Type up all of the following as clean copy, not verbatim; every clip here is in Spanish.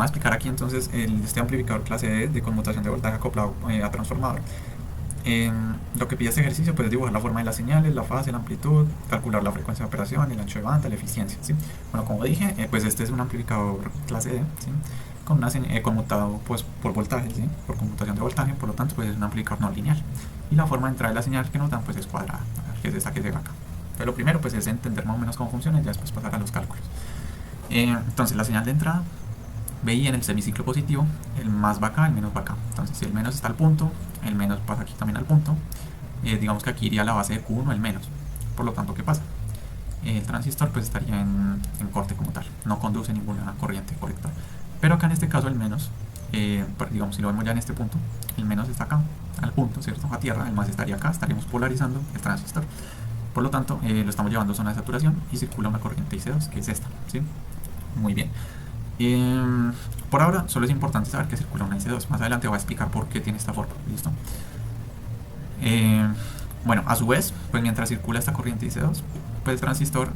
vamos a explicar aquí entonces este amplificador clase D de conmutación de voltaje acoplado a transformador. Lo que pide este ejercicio pues, es dibujar la forma de las señales, la fase, la amplitud, calcular la frecuencia de operación, el ancho de banda, la eficiencia, ¿sí? Bueno, como dije, pues este es un amplificador clase D, ¿sí? Con una conmutado pues, por voltaje, ¿sí? Por conmutación de voltaje, por lo tanto pues es un amplificador no lineal. Y la forma de entrada de la señal que nos dan pues es cuadrada, que es esta que se ve acá. Pero lo primero pues es entender más o menos cómo funciona y ya después pasar a los cálculos. Entonces la señal de entrada, VI en el semiciclo positivo, el más va acá, el menos va acá. Entonces si el menos está al punto, el menos pasa aquí también al punto. Digamos que aquí iría la base de Q1, el menos. Por lo tanto, ¿qué pasa? El transistor pues estaría en corte como tal, no conduce ninguna corriente colector. Pero acá en este caso el menos, digamos si lo vemos ya en este punto, el menos está acá, al punto, ¿cierto? A tierra, el más estaría acá, estaríamos polarizando el transistor. Por lo tanto, lo estamos llevando a zona de saturación y circula una corriente IC2, que es esta, ¿sí? Muy bien. Por ahora solo es importante saber que circula una IC2. Más adelante voy a explicar por qué tiene esta forma. ¿Listo? Bueno, a su vez, pues mientras circula esta corriente IC2, pues el transistor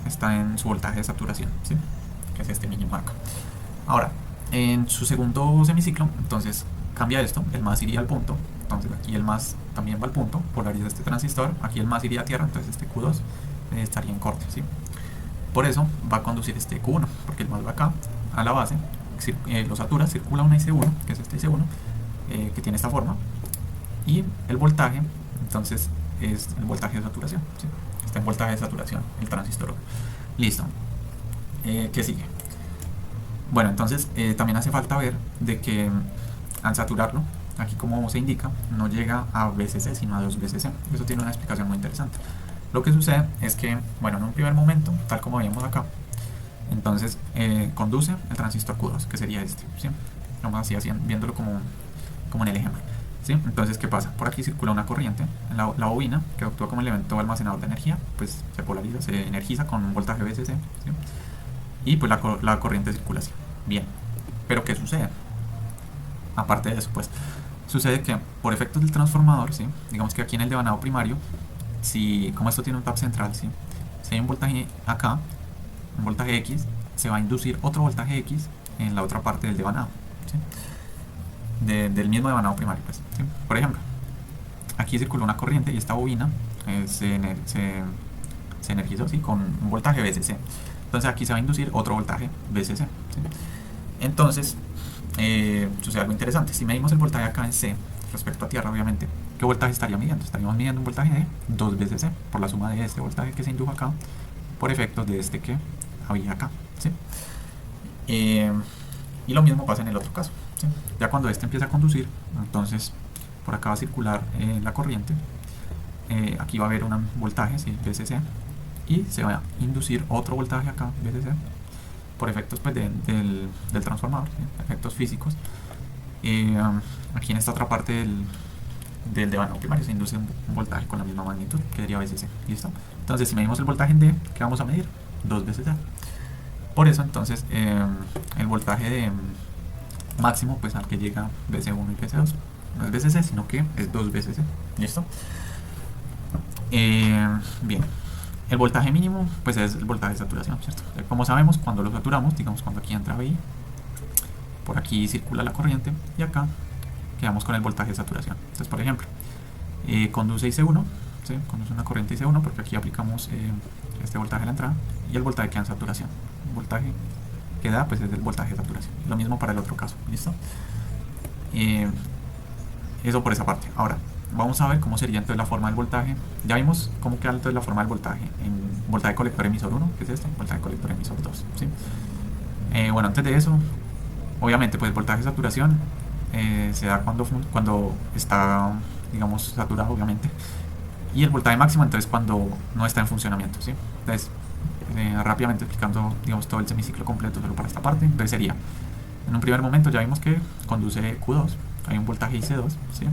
está en su voltaje de saturación, ¿sí? Que es este mínimo acá. Ahora, en su segundo semiciclo, entonces cambia esto, el más iría al punto, entonces aquí el más también va al punto, polariza este transistor, aquí el más iría a tierra, entonces este Q2 estaría en corte, ¿sí? Por eso va a conducir este Q1, porque el más va acá, a la base, lo satura, circula una IC1, que es este IC1, que tiene esta forma, y el voltaje, entonces, es el voltaje de saturación, ¿sí? Está en voltaje de saturación, el transistor. Listo. ¿Qué sigue? Bueno, entonces, también hace falta ver de que al saturarlo, aquí como se indica, no llega a VCC, sino a 2VCC. Eso tiene una explicación muy interesante. Lo que sucede es que, bueno, en un primer momento, tal como veíamos acá, entonces conduce el transistor Q2, que sería este, ¿sí? Vamos así viéndolo como en el ejemplo, ¿sí? Entonces, ¿qué pasa? Por aquí circula una corriente, la bobina, que actúa como elemento almacenador de energía, pues se polariza, se energiza con un voltaje VCC, ¿sí? Y pues la corriente circula así. Bien, pero ¿qué sucede? Aparte de eso, pues, sucede que por efectos del transformador, ¿sí? Digamos que aquí en el devanado primario, como esto tiene un tap central, ¿sí? Si hay un voltaje acá, un voltaje X, se va a inducir otro voltaje X en la otra parte del devanado, ¿sí? Del mismo devanado primario, pues, ¿sí? Por ejemplo, aquí circuló una corriente y esta bobina se energizó, ¿sí? Con un voltaje VCC. Entonces aquí se va a inducir otro voltaje VCC, ¿sí? Entonces sucede algo interesante. Si medimos el voltaje acá en C respecto a tierra, obviamente, ¿qué voltaje estaría midiendo? Estaríamos midiendo un voltaje de 2 VCC por la suma de este voltaje que se indujo acá por efectos de este que había acá, ¿sí? Y lo mismo pasa en el otro caso, ¿sí? Ya cuando este empieza a conducir, entonces por acá va a circular la corriente, aquí va a haber un voltaje, ¿sí? VCC, y se va a inducir otro voltaje acá, VCC, por efectos pues, del transformador, ¿sí? Efectos físicos. Aquí en esta otra parte del devanado primario se induce un voltaje con la misma magnitud, que sería VCC. ¿Listo? Entonces, si medimos el voltaje en D, ¿qué vamos a medir? 2 VCC. Por eso, entonces, el voltaje de máximo pues, al que llega VC1 y VC2 no es VCC, sino que es 2 VCC. ¿Listo? Bien. El voltaje mínimo pues es el voltaje de saturación, ¿cierto? Como sabemos, cuando lo saturamos, digamos cuando aquí entra VI, por aquí circula la corriente y acá quedamos con el voltaje de saturación. Entonces, por ejemplo, conduce IC1, ¿sí? Conduce una corriente IC1 porque aquí aplicamos este voltaje a la entrada y el voltaje queda en saturación. El voltaje que da pues es el voltaje de saturación. Lo mismo para el otro caso, ¿listo? Eso por esa parte. Ahora, vamos a ver cómo sería entonces la forma del voltaje. Ya vimos cómo queda entonces la forma del voltaje en voltaje colector emisor 1, que es este, voltaje colector emisor 2, ¿sí? Bueno, antes de eso, obviamente pues el voltaje de saturación se da cuando está, digamos, saturado, obviamente, y el voltaje máximo entonces cuando no está en funcionamiento, ¿sí? Entonces, rápidamente explicando, digamos, todo el semiciclo completo solo para esta parte, entonces sería, en un primer momento ya vimos que conduce Q2, hay un voltaje IC2, ¿sí?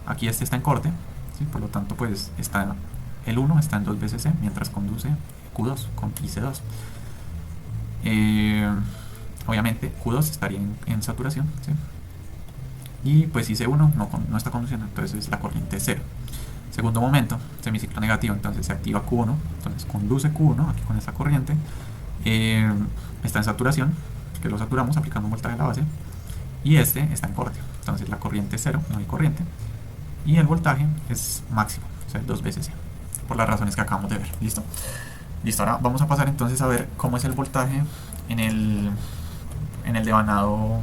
Aquí este está en corte, ¿sí? Por lo tanto pues el 1 está en 2 VCC mientras conduce Q2 con IC2. Obviamente Q2 estaría en saturación, ¿sí? Y pues IC1 no está conduciendo, entonces la corriente es 0. Segundo momento, semiciclo negativo, entonces se activa Q1, entonces conduce Q1 aquí con esta corriente, está en saturación, que lo saturamos aplicando un voltaje a la base, y este está en corte. Entonces la corriente es cero, no hay corriente, y el voltaje es máximo, o sea, 2 veces C, por las razones que acabamos de ver. ¿Listo? Listo, ahora vamos a pasar entonces a ver cómo es el voltaje en el devanado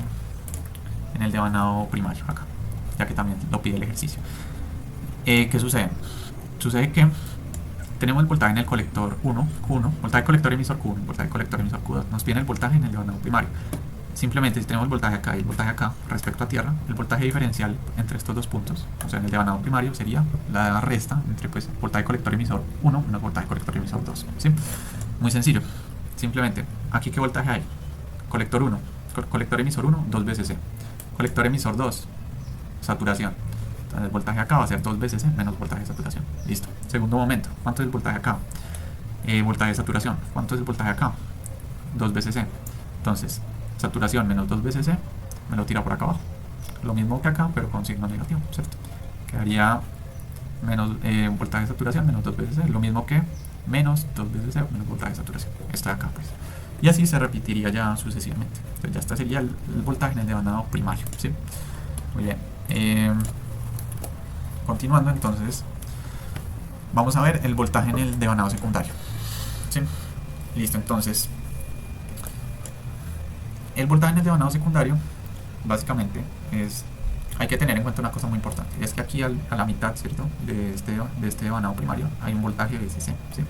primario acá, ya que también lo pide el ejercicio. ¿Qué sucede? Sucede que tenemos el voltaje en el colector 1, Q1, voltaje colector emisor Q1, voltaje colector emisor Q2. Nos pide el voltaje en el devanado primario. Simplemente si tenemos el voltaje acá y el voltaje acá respecto a tierra, el voltaje diferencial entre estos dos puntos, o sea en el devanado primario, sería la resta entre pues voltaje colector emisor 1 menos voltaje colector emisor 2. ¿Sí? Muy sencillo. Simplemente, aquí qué voltaje hay. Colector 1, colector emisor 1, 2 veces C. Colector emisor 2, saturación. Entonces el voltaje acá va a ser 2 veces C menos voltaje de saturación. Listo. Segundo momento, ¿cuánto es el voltaje acá? Voltaje de saturación. ¿Cuánto es el voltaje acá? 2 veces C. Entonces, saturación menos 2 veces C, me lo tira por acá abajo. Lo mismo que acá, pero con signo negativo, ¿cierto? Quedaría menos voltaje de saturación menos 2 veces C, lo mismo que menos 2 veces C menos voltaje de saturación. Esto de acá, pues. Y así se repetiría ya sucesivamente. Entonces ya este sería el voltaje en el devanado primario, ¿sí? Muy bien. Continuando, entonces, vamos a ver el voltaje en el devanado secundario. ¿Sí? Listo, entonces, el voltaje en el devanado secundario, básicamente, hay que tener en cuenta una cosa muy importante. Es que aquí a la mitad, ¿cierto? De este devanado primario hay un voltaje VCC, ¿sí?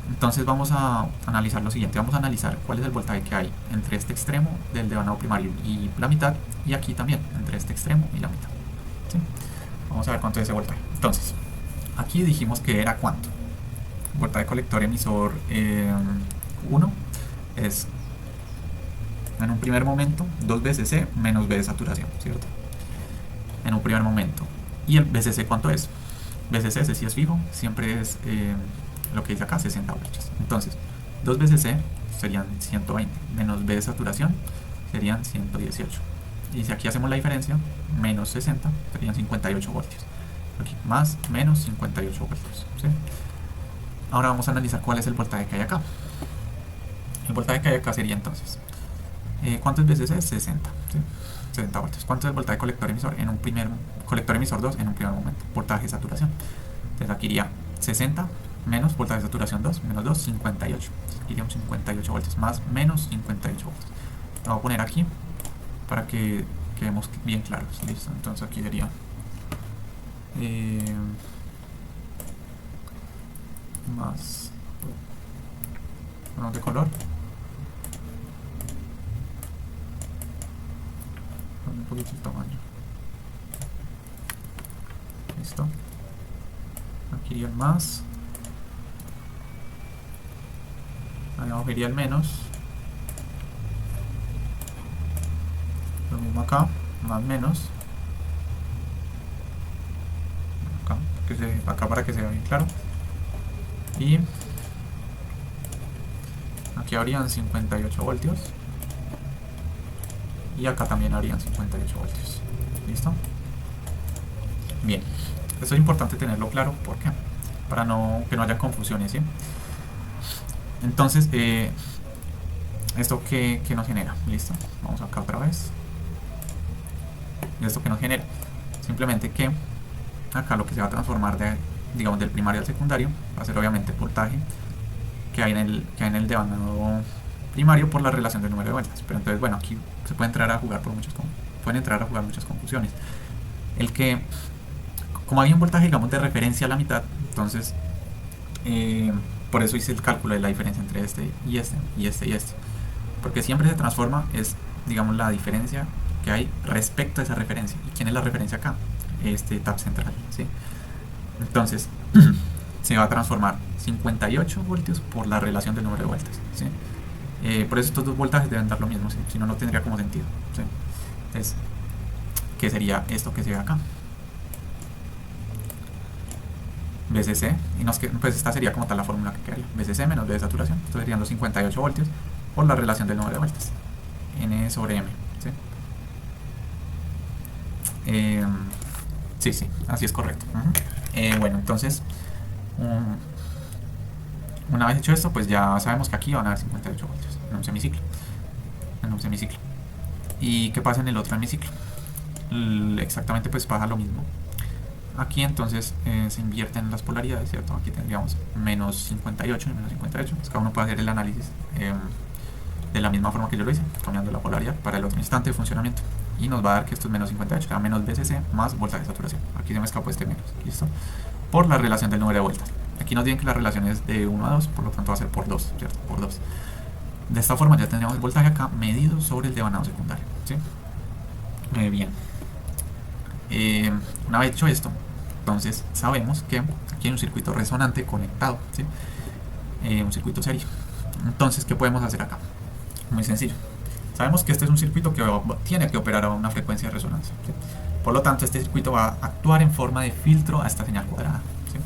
Entonces vamos a analizar lo siguiente. Vamos a analizar cuál es el voltaje que hay entre este extremo del devanado primario y la mitad, y aquí también, entre este extremo y la mitad, ¿sí? Vamos a ver cuánto es ese voltaje. Entonces, aquí dijimos que era cuánto. El voltaje colector emisor 1 es, en un primer momento, 2 veces C menos B de saturación, ¿cierto? En un primer momento. ¿Y el BCC cuánto es? BCC, ese sí es fijo, siempre es lo que dice acá, 60 voltios. Entonces, 2 veces C serían 120, menos B de saturación serían 118. Y si aquí hacemos la diferencia, menos 60 serían 58 voltios. Aquí, más, menos 58 voltios, ¿sí? Ahora vamos a analizar cuál es el voltaje que hay acá. El voltaje que hay acá sería entonces, ¿cuánto es BCC? 60, ¿sí? 60 voltios. ¿Cuánto es el voltaje colector emisor? En un primer, colector emisor 2 en un primer momento. Voltaje de saturación. Entonces aquí iría 60 menos voltaje de saturación 2, menos 2, 58. Aquí iríamos 58 voltios, más, menos 58 voltios. Lo voy a poner aquí para que quedemos bien claros. Listo. Entonces aquí sería más de color, un poquito el tamaño. Listo. Aquí iría el más, ahí abajo iría el menos, lo mismo acá, más menos acá para que se vea bien claro, y aquí habrían 58 voltios y acá también habrían 58 voltios. ¿Listo? Bien, esto es importante tenerlo claro, ¿por qué? Para que no haya confusiones, ¿sí? Entonces, ¿esto qué nos genera? ¿Listo? Vamos acá otra vez. ¿Y esto qué nos genera? Simplemente que acá lo que se va a transformar digamos, del primario al secundario va a ser obviamente el voltaje que hay en el devanado primario por la relación del número de vueltas. Pero entonces, bueno, aquí se puede entrar a jugar muchas confusiones. Como hay un voltaje, digamos, de referencia a la mitad, entonces por eso hice el cálculo de la diferencia entre este y este y este y este, porque siempre se transforma, es, digamos, la diferencia que hay respecto a esa referencia. ¿Y quién es la referencia acá? Este tap central, ¿sí? Entonces se va a transformar 58 voltios por la relación del número de vueltas, ¿sí? Por eso estos dos voltajes deben dar lo mismo, ¿sí? Si no, no tendría como sentido, ¿sí? Entonces, ¿qué sería esto que se ve acá? BCC, y pues esta sería como tal la fórmula que quedaría, BCC menos B de saturación. Esto serían los 58 voltios por la relación del número de vueltas, N sobre M, ¿sí? Sí, así es correcto. Bueno, entonces, una vez hecho esto, pues ya sabemos que aquí van a haber 58 voltios en un semiciclo. un semiciclo. ¿Y qué pasa en el otro hemiciclo? Exactamente, pues pasa lo mismo. Aquí entonces se invierten las polaridades, ¿cierto? Aquí tendríamos menos 58 y menos 58. Pues cada uno puede hacer el análisis de la misma forma que yo lo hice, cambiando la polaridad para el otro instante de funcionamiento. Y nos va a dar que esto es menos 58, da menos BCC más voltaje de saturación. Aquí se me escapó este menos, ¿listo? Por la relación del número de vueltas. Aquí nos dicen que la relación es de 1 a 2, por lo tanto va a ser por 2, ¿cierto? Por 2. De esta forma ya tendríamos el voltaje acá medido sobre el devanado secundario, ¿sí? Bien. Una vez hecho esto, entonces sabemos que aquí hay un circuito resonante conectado, ¿sí? Un circuito serio. Entonces, ¿qué podemos hacer acá? Muy sencillo. Sabemos que este es un circuito que tiene que operar a una frecuencia de resonancia, ¿sí? Por lo tanto, este circuito va a actuar en forma de filtro a esta señal cuadrada, ¿sí?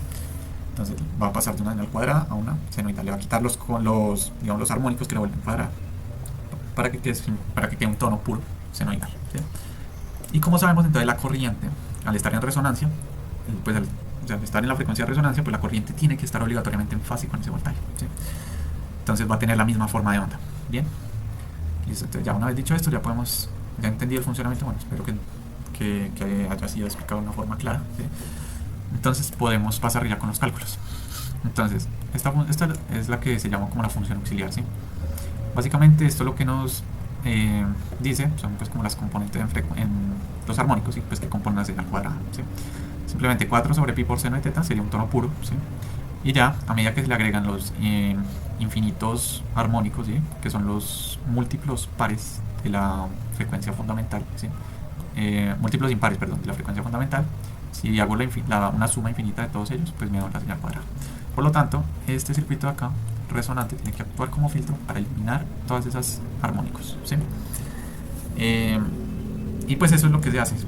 Entonces va a pasar de una señal cuadrada a una senoidal. Le va a quitar con digamos, los armónicos que le vuelven cuadrada para que quede un tono puro senoidal, ¿sí? Y como sabemos, entonces la corriente, al estar en resonancia, pues al estar en la frecuencia de resonancia, pues la corriente tiene que estar obligatoriamente en fase con ese voltaje, ¿sí? Entonces va a tener la misma forma de onda. Bien, listo. Entonces ya una vez dicho esto, ya entendí el funcionamiento. Bueno, espero que haya sido explicado de una forma clara, ¿sí? Entonces podemos pasar ya con los cálculos. Entonces, esta es la que se llama como la función auxiliar, ¿sí? Básicamente esto lo que nos dice son pues como las componentes en los armónicos, ¿sí? Pues que componen la señal cuadrada, ¿sí? Simplemente 4 sobre pi por seno de teta sería un tono puro, ¿sí? Y ya a medida que se le agregan los infinitos armónicos, ¿sí? Que son los múltiplos pares de la frecuencia fundamental, ¿sí? Múltiplos impares, perdón, de la frecuencia fundamental, si hago una suma infinita de todos ellos, pues me da la señal cuadrada. Por lo tanto, este circuito de acá resonante tiene que actuar como filtro para eliminar todas esas armónicos, ¿sí? Y pues eso es lo que se hace, ¿sí?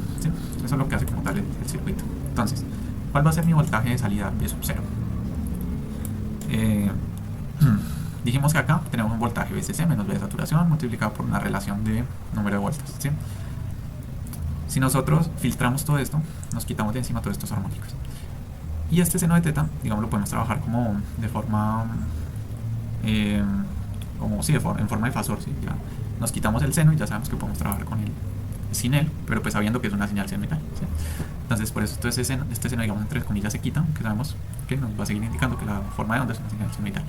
Eso es lo que hace como tal el circuito. Entonces, ¿cuál va a ser mi voltaje de salida de sub 0? Dijimos que acá tenemos un voltaje VCC menos V de saturación multiplicado por una relación de número de vueltas, ¿sí? Si nosotros filtramos todo esto, nos quitamos de encima todos estos armónicos. Y este seno de teta, digamos, lo podemos trabajar como de forma en forma de fasor, ¿sí? Ya nos quitamos el seno y ya sabemos que podemos trabajar con él sin él, pero pues sabiendo que es una señal senoidal, ¿sí? Entonces por eso este seno, digamos, entre comillas se quita, que sabemos que nos va a seguir indicando que la forma de onda es una señal senoidal.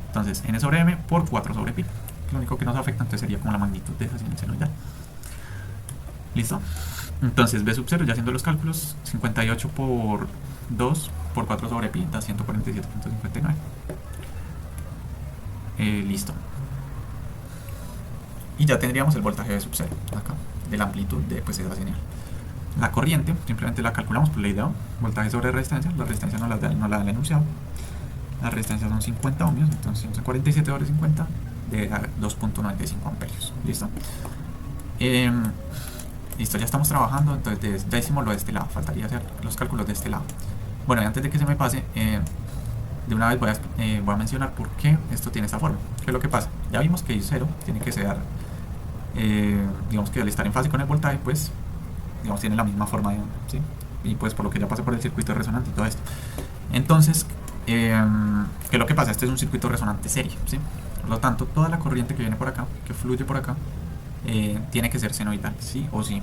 Entonces n sobre m por 4 sobre pi, lo único que nos afecta entonces sería como la magnitud de esa señal senoidal. ¿Listo? Entonces b sub 0, ya haciendo los cálculos, 58 por 2 por 4 sobre pi da 147.59. Listo. Y ya tendríamos el voltaje de sub 0 acá, de la amplitud de pues, esa señal. La corriente simplemente la calculamos por ley de Ohm, voltaje sobre resistencia. La resistencia no la da el enunciado. La resistencia son 50 ohmios, entonces son 47 sobre 50 de 2.95 amperios. Listo. Listo, ya estamos trabajando. Entonces ya hicimos lo de este lado, faltaría hacer los cálculos de este lado. Bueno, y antes de que se me pase, de una vez voy a mencionar por qué esto tiene esta forma. ¿Qué es lo que pasa? Ya vimos que I0 tiene que ser, digamos que al estar en fase con el voltaje, pues, digamos, tiene la misma forma de onda, ¿sí? Y pues por lo que ya pasé por el circuito resonante y todo esto. Entonces, ¿qué es lo que pasa? Este es un circuito resonante serio, ¿sí? Por lo tanto, toda la corriente que viene por acá, que fluye por acá, tiene que ser senoidal, ¿sí? O sí.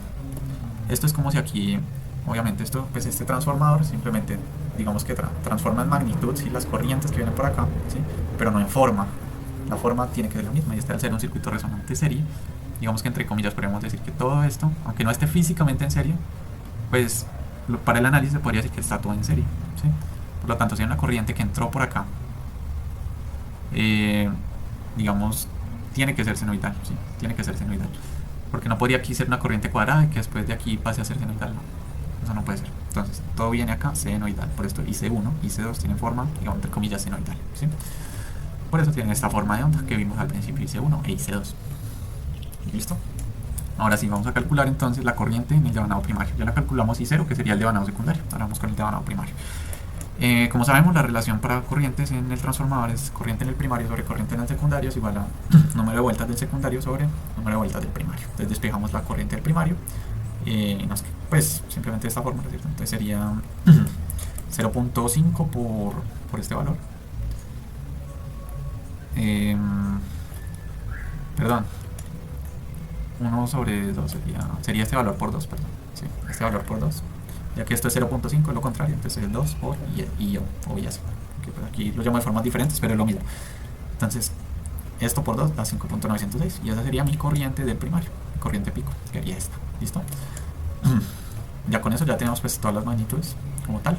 Esto es como si aquí, obviamente, pues este transformador simplemente, digamos que transforma en magnitud, ¿sí? Las corrientes que vienen por acá, ¿sí? Pero no en forma. La forma tiene que ser la misma, y este al ser un circuito resonante serie, digamos que entre comillas podríamos decir que todo esto, aunque no esté físicamente en serie, pues para el análisis se podría decir que está todo en serie, ¿sí? Por lo tanto, si hay una corriente que entró por acá, digamos, tiene que ser senoidal, ¿sí? Tiene que ser senoidal, porque no podría aquí ser una corriente cuadrada y que después de aquí pase a ser senoidal, no. Eso no puede ser. Entonces, todo viene acá senoidal. Por esto IC1 y IC2 tienen forma, digamos, entre comillas, senoidal, ¿sí? Por eso tienen esta forma de onda que vimos al principio, IC1 e IC2. ¿Listo? Ahora sí, vamos a calcular entonces la corriente en el devanado primario. Ya la calculamos I0, que sería el devanado secundario. Ahora vamos con el devanado primario. Como sabemos, la relación para corrientes en el transformador es corriente en el primario sobre corriente en el secundario es igual a número de vueltas del secundario sobre número de vueltas del primario. Entonces despejamos la corriente del primario, pues simplemente de esta forma, ¿cierto? Entonces sería 0.5 por este valor. Perdón, 1 sobre 2 sería este valor por 2, perdón. Sí, este valor por 2. Ya que esto es 0.5, es lo contrario, entonces es 2 por y yo, o y así. Pues aquí lo llamo de formas diferentes, pero es lo mismo. Entonces, esto por 2 da 5.906 y esa sería mi corriente del primario, mi corriente pico, que haría esta. ¿Listo? Ya con eso ya tenemos pues todas las magnitudes como tal.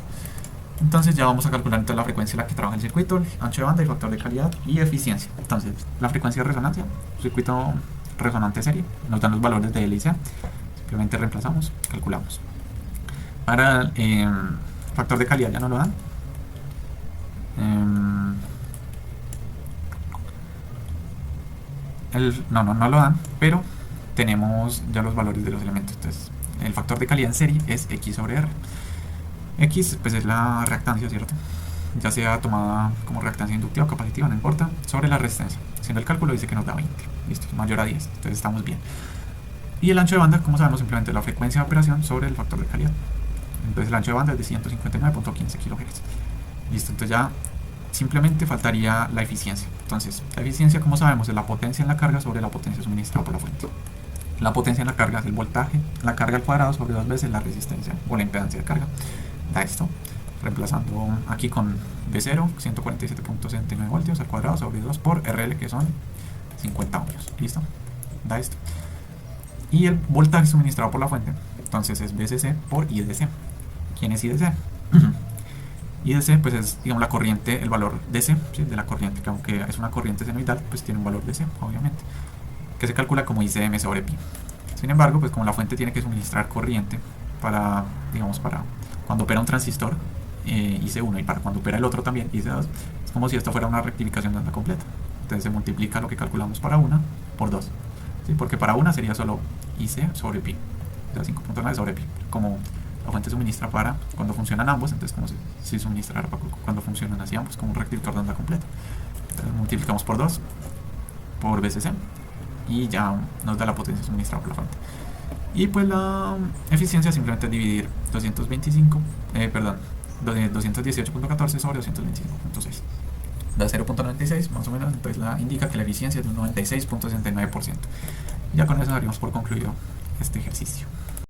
Entonces ya vamos a calcular entonces la frecuencia en la que trabaja el circuito, el ancho de banda, el factor de calidad y eficiencia. Entonces, la frecuencia de resonancia, circuito resonante serie, nos dan los valores de L y C. Simplemente reemplazamos, calculamos. Para el factor de calidad ya no lo dan. No lo dan, pero tenemos ya los valores de los elementos. Entonces, el factor de calidad en serie es X sobre R. X pues es la reactancia, ¿cierto? Ya sea tomada como reactancia inductiva o capacitiva, no importa, sobre la resistencia. Haciendo el cálculo dice que nos da 20, listo, mayor a 10, entonces estamos bien. Y el ancho de banda, como sabemos, simplemente la frecuencia de operación sobre el factor de calidad. Entonces el ancho de banda es de 159.15 kHz. Listo, entonces ya simplemente faltaría la eficiencia. Entonces, la eficiencia, como sabemos, es la potencia en la carga sobre la potencia suministrada por la fuente. La potencia en la carga es el voltaje, la carga al cuadrado sobre 2 veces la resistencia o la impedancia de carga. Da esto, reemplazando aquí con V0, 147.69 voltios al cuadrado sobre 2 por RL, que son 50 ohmios. ¿Listo? Da esto. Y el voltaje suministrado por la fuente, entonces es VCC por IDC. ¿Quién es IDC? IDC pues es, digamos, la corriente, el valor DC, ¿sí? De la corriente, que aunque es una corriente senoidal, pues tiene un valor DC, obviamente, que se calcula como ICM sobre pi. Sin embargo, pues como la fuente tiene que suministrar corriente para, digamos, para cuando opera un transistor, IC1, y para cuando opera el otro también, IC2, es como si esto fuera una rectificación de onda completa. Entonces se multiplica lo que calculamos para una por 2, ¿sí? Porque para una sería solo IC sobre pi, o sea, 5.9 sobre pi, como la fuente suministra para cuando funcionan ambos, entonces como si suministrara para cuando funcionan así ambos, como un rectificador de onda completa. Entonces multiplicamos por 2 por VCC y ya nos da la potencia suministrada por la fuente. Y pues la eficiencia simplemente es dividir 218.14 sobre 225.6. Da 0.96 más o menos, entonces la indica que la eficiencia es de un 96.69%. Ya con eso daríamos por concluido este ejercicio.